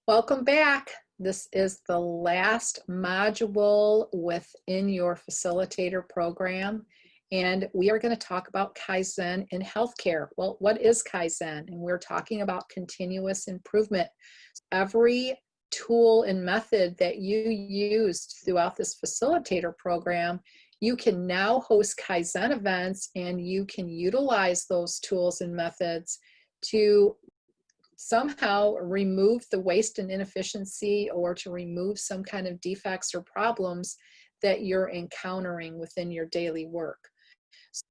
Welcome back. This is the last module within your facilitator program, and we are going to talk about Kaizen in healthcare. Well, what is Kaizen? And we're talking about continuous improvement. Every tool and method that you used throughout this facilitator program, you can now host Kaizen events, and you can utilize those tools and methods to somehow remove the waste and inefficiency, or to remove some kind of defects or problems that you're encountering within your daily work.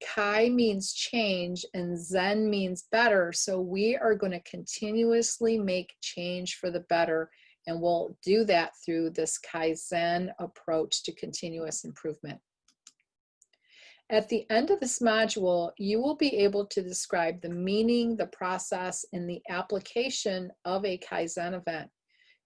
Kai means change and Zen means better. So we are going to continuously make change for the better. And we'll do that through this Kaizen approach to continuous improvement. At the end of this module, you will be able to describe the meaning, the process, and the application of a Kaizen event.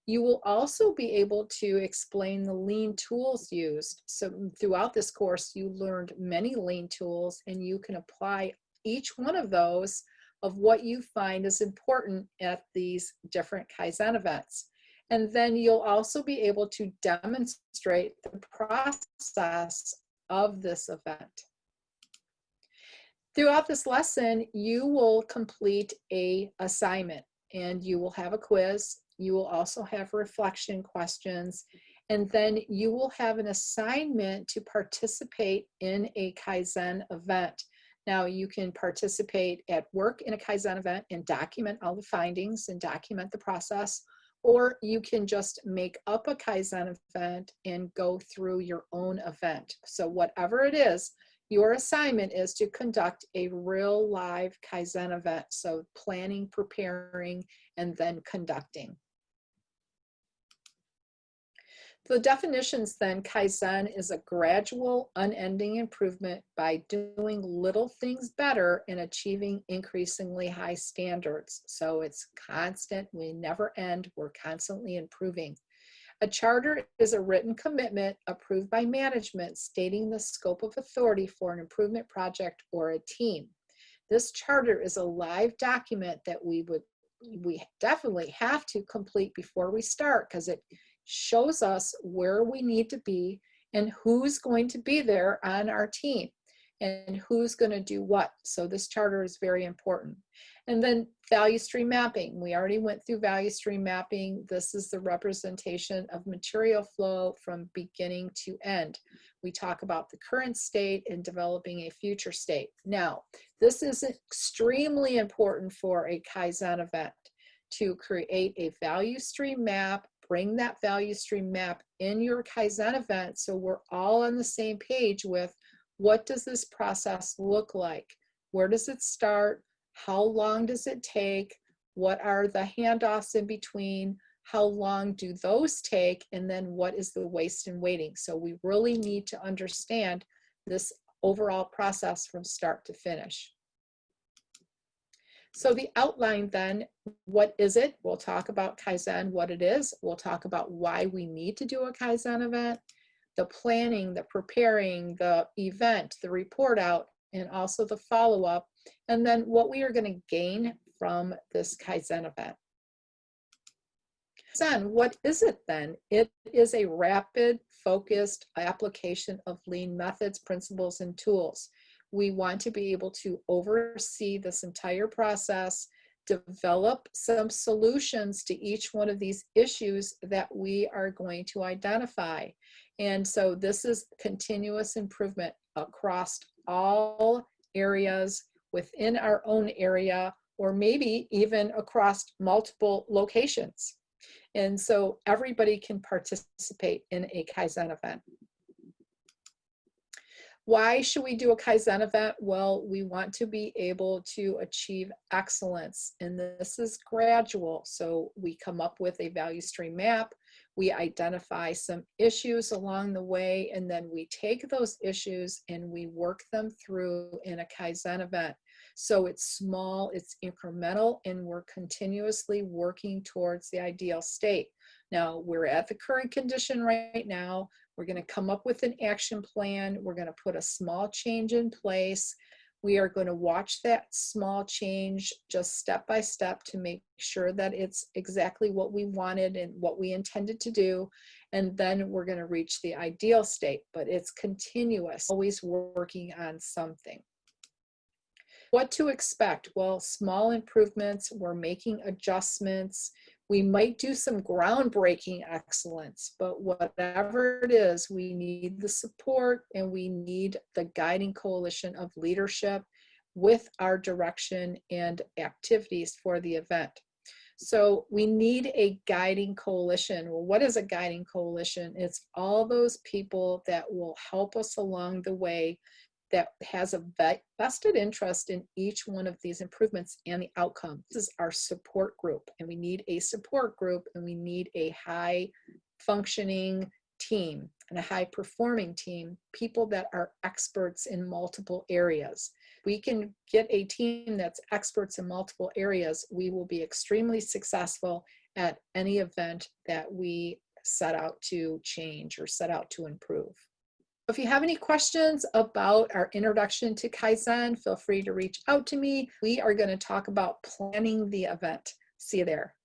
You will also be able to explain the lean tools used. So throughout this course, you learned many lean tools, and you can apply each one of those of what you find is important at these different Kaizen events. And then you'll also be able to demonstrate the process of this event. Throughout this lesson, you will complete an assignment, and you will have a quiz. You will also have reflection questions, and then you will have an assignment to participate in a Kaizen event. Now, you can participate at work in a Kaizen event and document all the findings and document the process, or you can just make up a Kaizen event and go through your own event. So whatever it is, your assignment is to conduct a real live Kaizen event. So planning, preparing, and then conducting. The definitions then: Kaizen is a gradual, unending improvement by doing little things better and achieving increasingly high standards. So it's constant, we never end, we're constantly improving. A charter is a written commitment approved by management stating the scope of authority for an improvement project or a team. This charter is a live document that we definitely have to complete before we start, because it shows us where we need to be and who's going to be there on our team and who's going to do what. So this charter is very important. And then value stream mapping. We already went through value stream mapping. This is the representation of material flow from beginning to end. We talk about the current state and developing a future state. Now, this is extremely important for a Kaizen event, to create a value stream map. Bring that value stream map in your Kaizen event so we're all on the same page with what does this process look like? Where does it start? How long does it take? What are the handoffs in between? How long do those take? And then what is the waste and waiting? So we really need to understand this overall process from start to finish. So the outline then, what is it? We'll talk about Kaizen, what it is. We'll talk about why we need to do a Kaizen event, the planning, the preparing, the event, the report out, and also the follow-up, and then what we are going to gain from this Kaizen event. Kaizen, what is it then? It is a rapid, focused application of lean methods, principles, and tools. We want to be able to oversee this entire process, develop some solutions to each one of these issues that we are going to identify. And so this is continuous improvement across all areas within our own area, or maybe even across multiple locations. And so everybody can participate in a Kaizen event. Why should we do a Kaizen event? Well, we want to be able to achieve excellence, and this is gradual. So we come up with a value stream map, we identify some issues along the way, and then we take those issues and we work them through in a Kaizen event. So it's small, it's incremental, and we're continuously working towards the ideal state. Now, we're at the current condition right now. We're going to come up with an action plan. We're going to put a small change in place. We are going to watch that small change just step by step to make sure that it's exactly what we wanted and what we intended to do. And then we're going to reach the ideal state, but it's continuous, always working on something. What to expect? Well, small improvements, we're making adjustments. We might do some groundbreaking excellence, but whatever it is, we need the support and we need the guiding coalition of leadership with our direction and activities for the event. So we need a guiding coalition. Well, what is a guiding coalition? It's all those people that will help us along the way, that has a vested interest in each one of these improvements and the outcome. This is our support group, and we need a support group, and we need a high functioning team and a high performing team, people that are experts in multiple areas. We can get a team that's experts in multiple areas, we will be extremely successful at any event that we set out to change or set out to improve. If you have any questions about our introduction to Kaizen, feel free to reach out to me. We are going to talk about planning the event. See you there.